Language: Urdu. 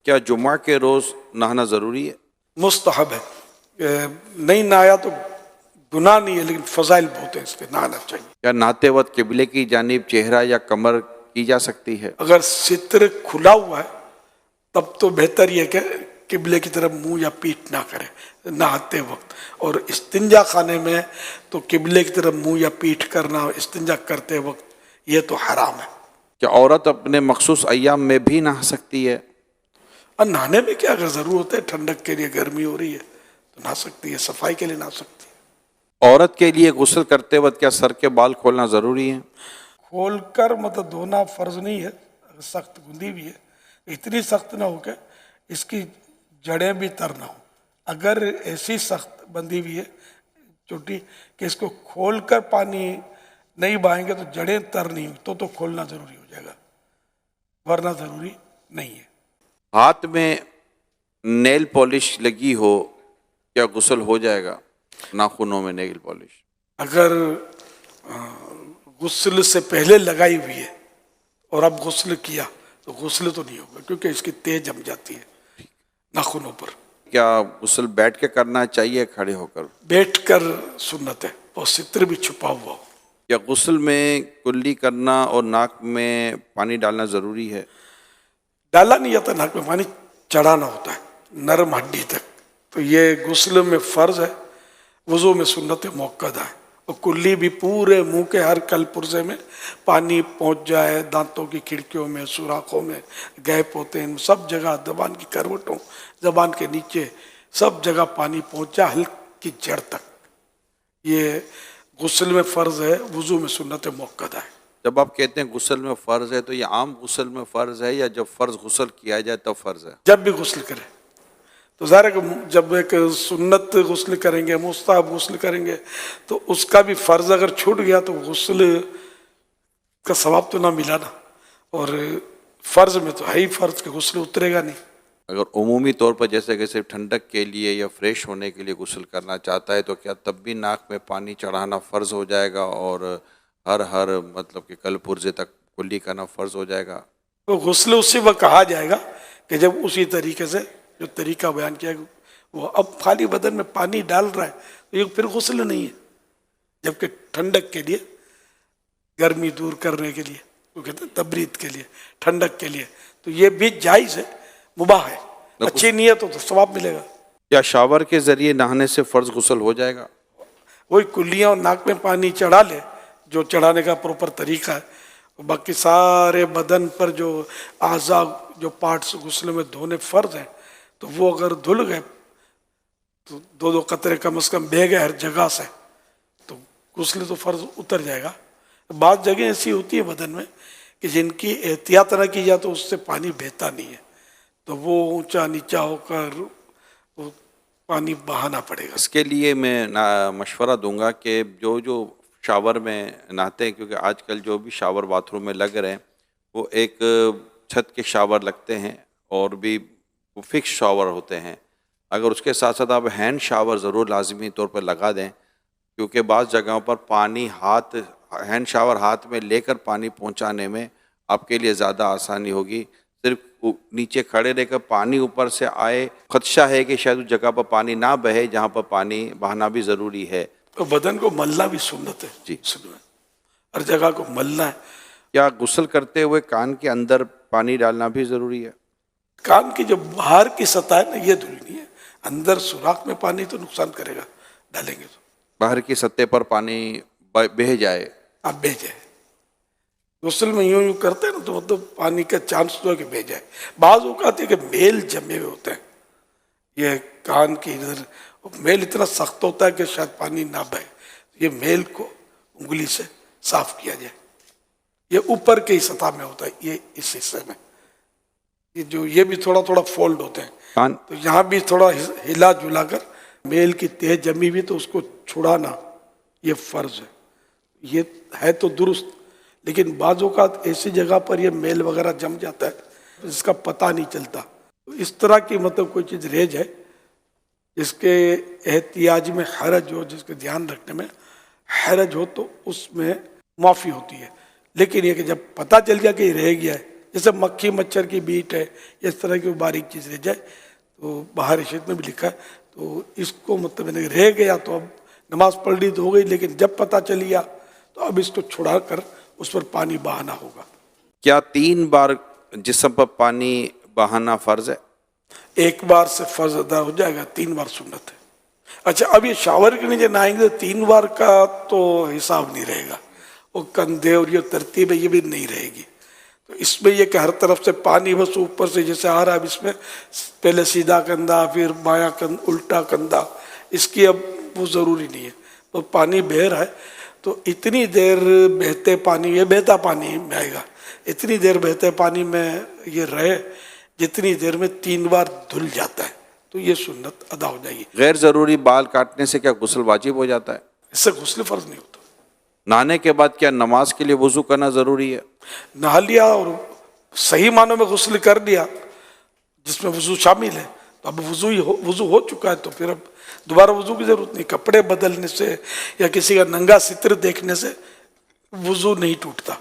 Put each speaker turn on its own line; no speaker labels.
کیا جمعہ کے روز نہانا ضروری ہے؟
مستحب ہے. نہیں نہایا تو گناہ نہیں ہے، لیکن فضائل بہت ہیں اس کے، نہانا چاہیے.
کیا نہاتے وقت قبلے کی جانب چہرہ یا کمر کی جا سکتی ہے؟
اگر ستر کھلا ہوا ہے تب تو بہتر یہ کہ قبلے کی طرف منہ یا پیٹھ نہ کرے نہاتے وقت. اور استنجا خانے میں تو قبلے کی طرف منہ یا پیٹھ کرنا استنجا کرتے وقت یہ تو حرام ہے.
کیا عورت اپنے مخصوص ایام میں بھی نہا سکتی ہے؟
اور نہانے میں کیا اگر ضرورت ہے، ٹھنڈک کے لیے گرمی ہو رہی ہے تو نہا سکتی ہے، صفائی کے لیے نہا سکتی ہے.
عورت کے لیے غسل کرتے وقت کیا سر کے بال کھولنا ضروری ہے؟
کھول کر مطلب دھونا فرض نہیں ہے، اگر سخت گندی بھی ہے اتنی سخت نہ ہو کہ اس کی جڑیں بھی تر نہ ہو. اگر ایسی سخت بندی بھی ہے چوٹی کہ اس کو کھول کر پانی نہیں بہائیں گے تو جڑیں تر نہیں ہو تو کھولنا ضروری ہو جائے گا، ورنہ ضروری نہیں ہے.
ہاتھ میں نیل پالش لگی ہو کیا غسل ہو جائے گا؟ ناخنوں میں نیل پالش
اگر غسل سے پہلے لگائی ہوئی ہے اور اب غسل کیا تو غسل تو نہیں ہوگا، کیونکہ اس کی تہ جم جاتی ہے ناخنوں پر.
کیا غسل بیٹھ کے کرنا چاہیے کھڑے ہو کر؟
بیٹھ کر سنت ہے اور ستر بھی چھپا ہوا ہو.
کیا غسل میں کلی کرنا اور ناک میں پانی ڈالنا ضروری ہے؟
ڈالا نہیں جاتا، ناک میں پانی چڑھانا ہوتا ہے نرم ہڈی تک. تو یہ غسل میں فرض ہے، وضو میں سنت موقدہ ہے. اور کلی بھی پورے منہ کے ہر کل پرزے میں پانی پہنچ جائے، دانتوں کی کھڑکیوں میں، سوراخوں میں گیپ ہوتے ہیں، سب جگہ زبان کی کروٹوں، زبان کے نیچے سب جگہ پانی پہنچا ہلکی جڑ تک. یہ غسل میں فرض ہے، وضو میں سنت موقدہ ہے.
جب آپ کہتے ہیں غسل میں فرض ہے تو یہ عام غسل میں فرض ہے یا جب فرض غسل کیا جائے تب فرض ہے؟
جب بھی غسل کرے تو ظاہر ہے کہ جب ایک سنت غسل کریں گے، مستحب غسل کریں گے تو اس کا بھی فرض اگر چھوٹ گیا تو غسل کا ثواب تو نہ ملا نا. اور فرض میں تو ہے ہی فرض کہ غسل اترے گا نہیں.
اگر عمومی طور پر جیسے کہ صرف ٹھنڈک کے لیے یا فریش ہونے کے لیے غسل کرنا چاہتا ہے تو کیا تب بھی ناک میں پانی چڑھانا فرض ہو جائے گا اور ہر مطلب کہ کل پرزے تک کلی کرنا فرض ہو جائے گا؟
تو غسل اسی وقت کہا جائے گا کہ جب اسی طریقے سے جو طریقہ بیان کیا گیا وہ اب خالی بدن میں پانی ڈال رہا ہے تو یہ پھر غسل نہیں ہے. جبکہ ٹھنڈک کے لیے، گرمی دور کرنے کے لیے، وہ کہتے ہیں تبرید کے لیے، ٹھنڈک کے لیے، تو یہ بھی جائز ہے، مباح ہے. اچھی نیت ہو تو ثواب ملے گا.
کیا شاور کے ذریعے نہانے سے فرض غسل ہو جائے گا؟
وہی کلیاں اور ناک میں پانی چڑھا لے جو چڑھانے کا پروپر طریقہ ہے. باقی سارے بدن پر جو اعضاء جو پارٹس غسل میں دھونے فرض ہیں تو وہ اگر دھل گئے تو دو قطرے کم از کم بہہ گئے ہر جگہ سے تو غسل تو فرض اتر جائے گا. بعض جگہیں ایسی ہوتی ہیں بدن میں کہ جن کی احتیاط نہ کی جائے تو اس سے پانی بہتا نہیں ہے، تو وہ اونچا نیچا ہو کر وہ پانی بہانا پڑے گا.
اس کے لیے میں مشورہ دوں گا کہ جو شاور میں نہاتے ہیں، کیونکہ آج کل جو بھی شاور باتھ روم میں لگ رہے ہیں وہ ایک چھت کے شاور لگتے ہیں اور بھی وہ فکس شاور ہوتے ہیں. اگر اس کے ساتھ ساتھ آپ ہینڈ شاور ضرور لازمی طور پر لگا دیں، کیونکہ بعض جگہوں پر پانی ہینڈ شاور ہاتھ میں لے کر پانی پہنچانے میں آپ کے لیے زیادہ آسانی ہوگی. صرف نیچے کھڑے رہ کر پانی اوپر سے آئے، خدشہ ہے کہ شاید اس جگہ پر پانی نہ بہے جہاں پر پانی بہانا بھی ضروری ہے.
تو بدن کو ملنا بھی سنت ہے.
جی،
ہر جگہ کو ملنا ہے.
کیا غسل کرتے ہوئے کان کے اندر پانی ڈالنا بھی ضروری ہے؟
کان کی جو باہر کی سطح ہے نا یہ دھلنی ہے، اندر سوراخ میں پانی تو نقصان کرے گا ڈالیں گے تو.
باہر کی سطح پر پانی بہہ جائے،
اب بہہ جائے. غسل میں یوں کرتے ہیں نا تو مطلب پانی کا چانس تو ہے کہ بہہ جائے. بعض اوقات ہے کہ میل جمے ہوئے ہوتے ہیں یہ کان کی ادھر، میل اتنا سخت ہوتا ہے کہ شاید پانی نہ بہے. یہ میل کو انگلی سے صاف کیا جائے. یہ اوپر کی سطح میں ہوتا ہے، یہ اس حصے میں یہ بھی تھوڑا تھوڑا فولڈ ہوتے ہیں تو یہاں بھی تھوڑا ہلا جلا کر میل کی تہ جمی بھی تو اس کو چھڑانا یہ فرض ہے. یہ ہے تو درست، لیکن بعض اوقات ایسی جگہ پر یہ میل وغیرہ جم جاتا ہے جس کا پتہ نہیں چلتا. اس طرح کی مطلب کوئی چیز رہ جائے جس کے احتیاج میں حرج ہو، جس کے دھیان رکھنے میں حرج ہو تو اس میں معافی ہوتی ہے. لیکن یہ کہ جب پتہ چل گیا کہ یہ رہ گیا ہے جیسے مکھی مچھر کی بیٹ ہے، اس طرح کی باریک چیز رہ جائے تو باہر شریعت میں بھی لکھا ہے، تو اس کو مطلب رہ گیا تو اب نماز پڑھ لی تو ہو گئی، لیکن جب پتہ چل گیا تو اب اس کو چھڑا کر اس پر پانی بہانا ہوگا۔
کیا 3 بار جسم پر پانی بہانا فرض ہے؟
ایک بار سے فرض ادا ہو جائے گا، 3 بار سنت ہے۔ اچھا، اب یہ شاور کے نیچے نہائیں گے تو 3 بار کا تو حساب نہیں رہے گا، وہ کندھے اور یہ ترتیب ہے یہ بھی نہیں رہے گی۔ تو اس میں یہ کہ ہر طرف سے پانی بس اوپر سے جیسے آ رہا ہے، اب اس میں پہلے سیدھا کندھا پھر بایاں کندھا الٹا کندھا، اس کی اب وہ ضروری نہیں ہے، تو پانی بہہ رہا ہے تو اتنی دیر بہتے پانی، یہ بہتا پانی میں آئے گا، اتنی دیر بہتے پانی میں یہ رہے جتنی دیر میں 3 بار دھل جاتا ہے، تو یہ سنت ادا ہو جائے گی۔
غیر ضروری بال کاٹنے سے کیا غسل واجب ہو جاتا ہے؟
اس سے غسل فرض نہیں ہوتا۔
نہانے کے بعد کیا نماز کے لیے وضو کرنا ضروری ہے؟
نہا لیا اور صحیح معنوں میں غسل کر لیا جس میں وضو شامل ہے، تو اب وضو ہو چکا ہے، تو پھر اب دوبارہ وضو کی ضرورت نہیں۔ کپڑے بدلنے سے یا کسی کا ننگا ستر دیکھنے سے وضو نہیں ٹوٹتا۔